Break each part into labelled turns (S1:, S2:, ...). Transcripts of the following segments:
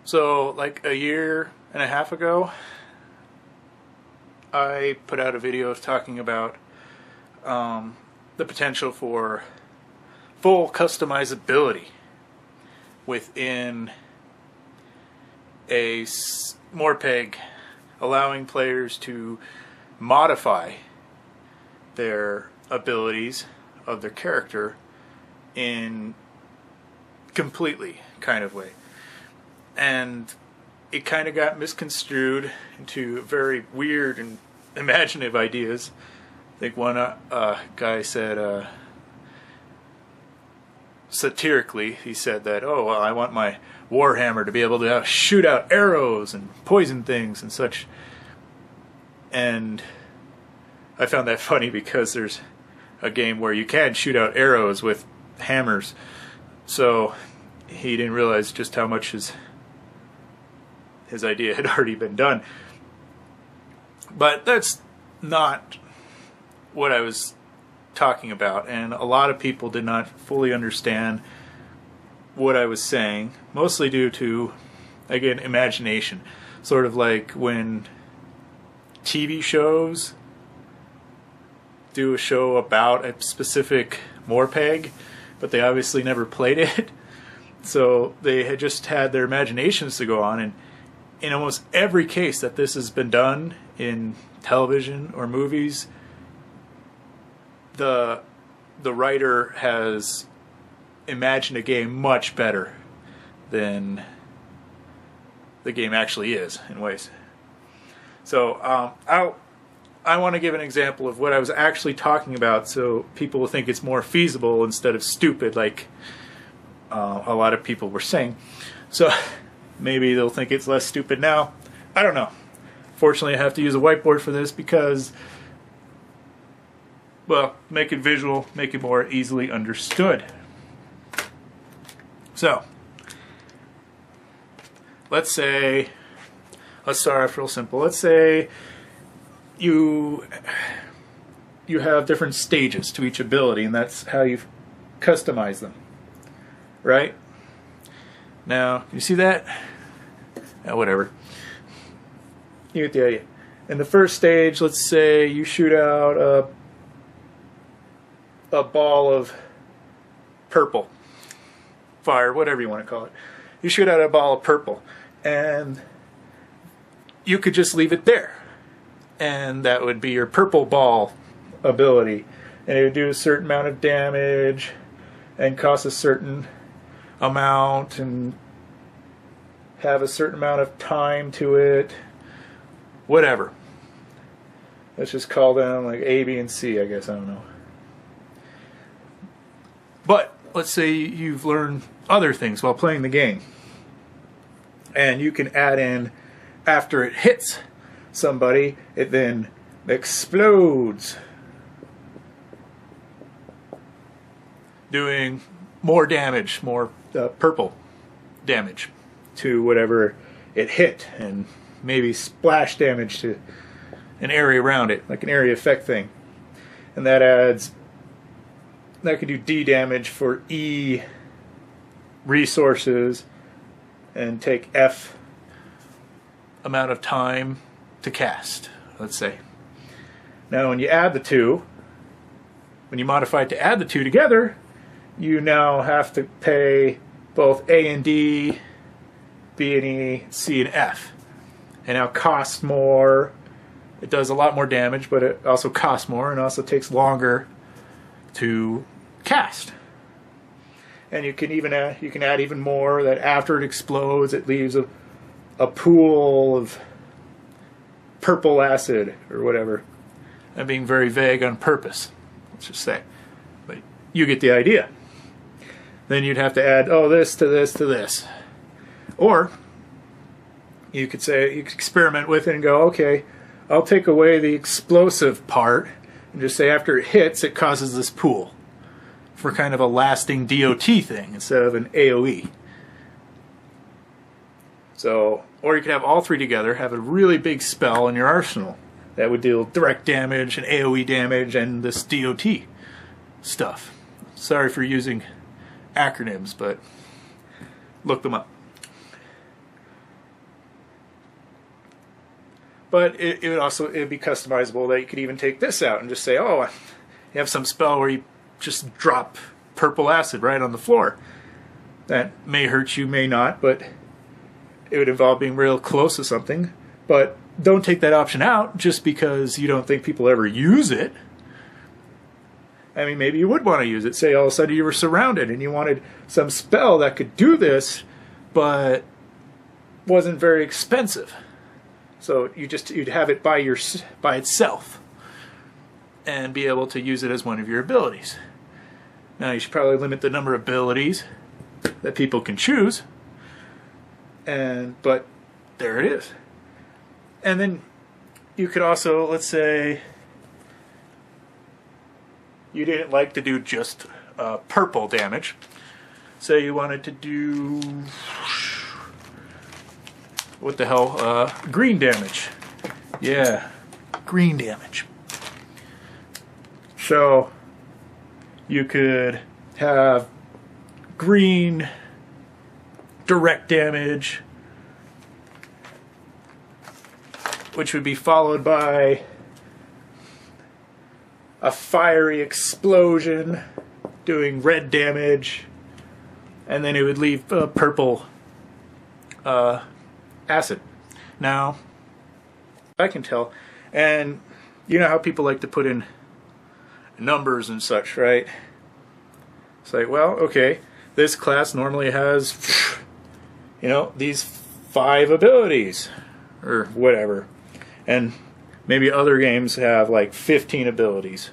S1: So, like a year and a half ago, I put out a video talking about the potential for full customizability within a MMORPG, allowing players to modify their abilities of their character in completely kind of way. And it kind of got misconstrued into very weird and imaginative ideas. I think one guy said, satirically, he said that, oh, well, I want my Warhammer to be able to shoot out arrows and poison things and such. And I found that funny because there's a game where you can shoot out arrows with hammers. So he didn't realize just how much his idea had already been done. But that's not what I was talking about, and a lot of people did not fully understand what I was saying, mostly due to, again, imagination. Sort of like when TV shows do a show about a specific MMORPG, but they obviously never played it. So they had just had their imaginations to go on, and in almost every case that this has been done in television or movies, the writer has imagined a game much better than the game actually is in ways. So I want to give an example of what I was actually talking about, so people will think it's more feasible instead of stupid, like a lot of people were saying. So maybe they'll think it's less stupid now. I don't know. Fortunately, I have to use a whiteboard for this because, well, make it visual, make it more easily understood. So, let's start off real simple. Let's say you have different stages to each ability, and that's how you customize them, right? Now, can you see that? Whatever. You get the idea. In the first stage, let's say you shoot out a ball of purple, fire, whatever you want to call it. You shoot out a ball of purple, and you could just leave it there, and that would be your purple ball ability, and it would do a certain amount of damage and cost a certain amount and have a certain amount of time to it, whatever. Let's just call them like A, B, and C, I guess. I don't know. But let's say you've learned other things while playing the game, and you can add in, after it hits somebody, it then explodes, doing more damage, more purple damage to whatever it hit, and maybe splash damage to an area around it, like an area effect thing. And that could do D damage for E resources and take F amount of time to cast, let's say. Now when you add the two, when you modify it to add the two together, you now have to pay both A and D, B and E, C and F. And now it costs more. It does a lot more damage, but it also costs more, and also takes longer to cast. And you can add even more, that after it explodes, it leaves a pool of purple acid or whatever. I'm being very vague on purpose, let's just say, but you get the idea. Then you'd have to add, this to this to this. Or you could experiment with it and go, okay, I'll take away the explosive part and just say after it hits, it causes this pool for kind of a lasting DOT thing instead of an AoE. So, or you could have all three together, have a really big spell in your arsenal that would deal direct damage and AoE damage and this DOT stuff. Sorry for using acronyms, but look them up. But it would also be customizable that you could even take this out and just say, oh, you have some spell where you just drop purple acid right on the floor. That may hurt you, may not, but it would involve being real close to something. But don't take that option out just because you don't think people ever use it. I mean, maybe you would want to use it. Say all of a sudden you were surrounded and you wanted some spell that could do this, but wasn't very expensive. So you'd have it by itself and be able to use it as one of your abilities. Now you should probably limit the number of abilities that people can choose. But there it is. And then you could also, let's say, you didn't like to do just purple damage. Say you wanted to do, what the hell, green damage. Yeah, green damage. So you could have green direct damage, which would be followed by a fiery explosion doing red damage, and then it would leave purple acid. Now, I can tell, and you know how people like to put in numbers and such, right? It's like, well, okay, this class normally has, you know, these 5 abilities, or whatever. And maybe other games have like 15 abilities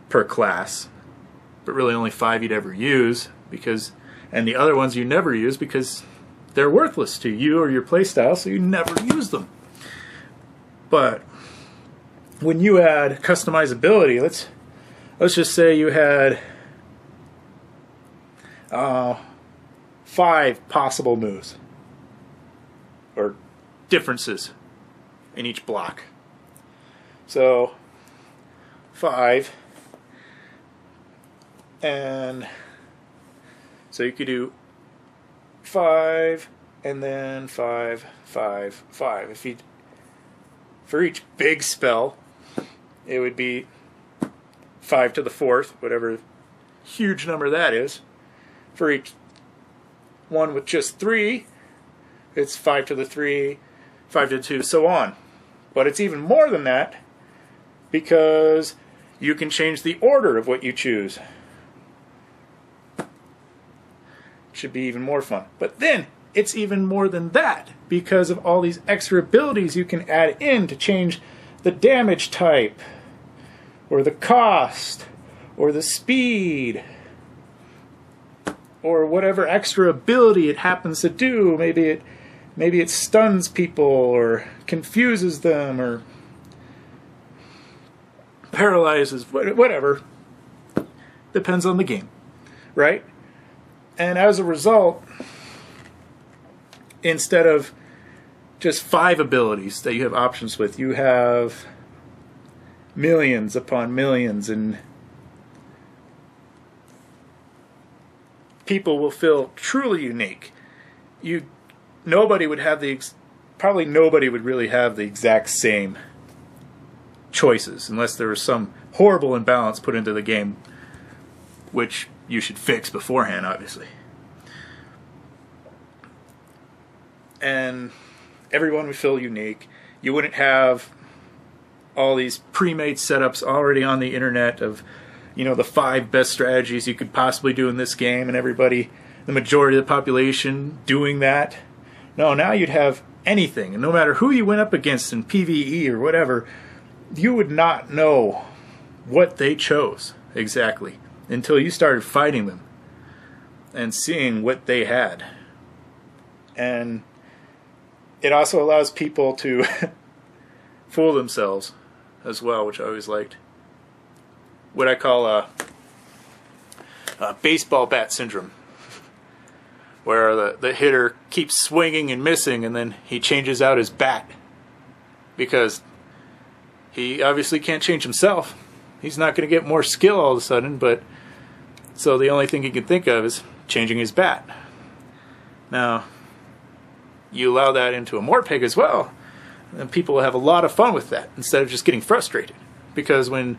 S1: per class, but really only 5 you'd ever use, and the other ones you never use because they're worthless to you or your playstyle, so you never use them. But when you add customizability, let's just say you had 5 possible moves or differences in each block. So 5, and so you could do 5 and then 5, 5, 5. For each big spell, it would be 5 to the 4th, whatever huge number that is. For each one with just 3, it's 5 to the 3, 5 to the 2, so on. But it's even more than that because you can change the order of what you choose. Should be even more fun. But then it's even more than that because of all these extra abilities you can add in to change the damage type or the cost or the speed or whatever extra ability it happens to do. Maybe it stuns people or confuses them or paralyzes, whatever. Depends on the game, right? And as a result, instead of just 5 abilities that you have options with, you have millions upon millions, and people will feel truly unique. Nobody would have probably nobody would really have the exact same choices unless there was some horrible imbalance put into the game, which you should fix beforehand, obviously. And everyone would feel unique. You wouldn't have all these pre-made setups already on the internet of, you know, the 5 best strategies you could possibly do in this game, and everybody, the majority of the population, doing that. No, now you'd have anything, and no matter who you went up against in PvE or whatever, you would not know what they chose exactly until you started fighting them and seeing what they had. And it also allows people to fool themselves as well, which I always liked. What I call a baseball bat syndrome, where the hitter keeps swinging and missing, and then he changes out his bat because he obviously can't change himself. He's not going to get more skill all of a sudden, but so the only thing he can think of is changing his bat. Now, you allow that into a MMORPG as well. And people have a lot of fun with that instead of just getting frustrated. Because when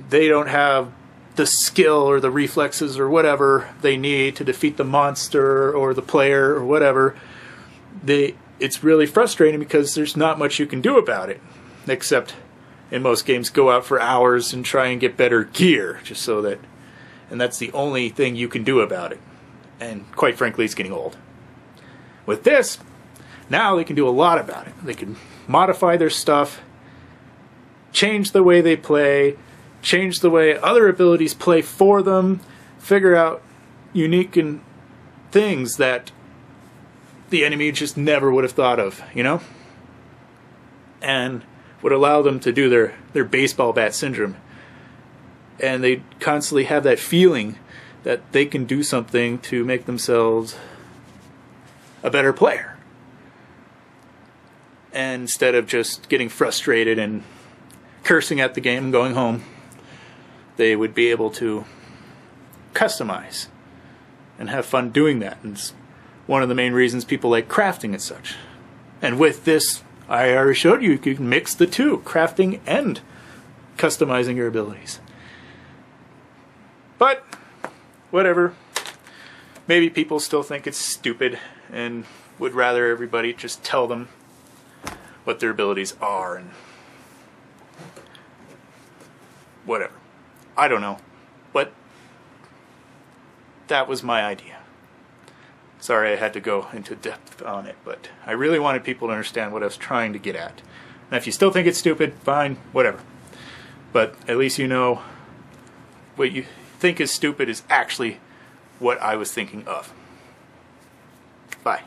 S1: they don't have the skill or the reflexes or whatever they need to defeat the monster or the player or whatever, it's really frustrating because there's not much you can do about it. Except, in most games, go out for hours and try and get better gear, just so that... And that's the only thing you can do about it. And quite frankly, it's getting old. With this, now they can do a lot about it. They can modify their stuff, change the way they play, change the way other abilities play for them, figure out unique things that the enemy just never would have thought of, you know? And would allow them to do their baseball bat syndrome. And they constantly have that feeling that they can do something to make themselves a better player. And instead of just getting frustrated and cursing at the game and going home, they would be able to customize and have fun doing that. And it's one of the main reasons people like crafting and such. And with this, I already showed you can mix the two, crafting and customizing your abilities. But, whatever. Maybe people still think it's stupid and would rather everybody just tell them what their abilities are and whatever. I don't know. But that was my idea. Sorry I had to go into depth on it, but I really wanted people to understand what I was trying to get at. And if you still think it's stupid, fine, whatever. But at least you know what you think is stupid is actually what I was thinking of. Bye.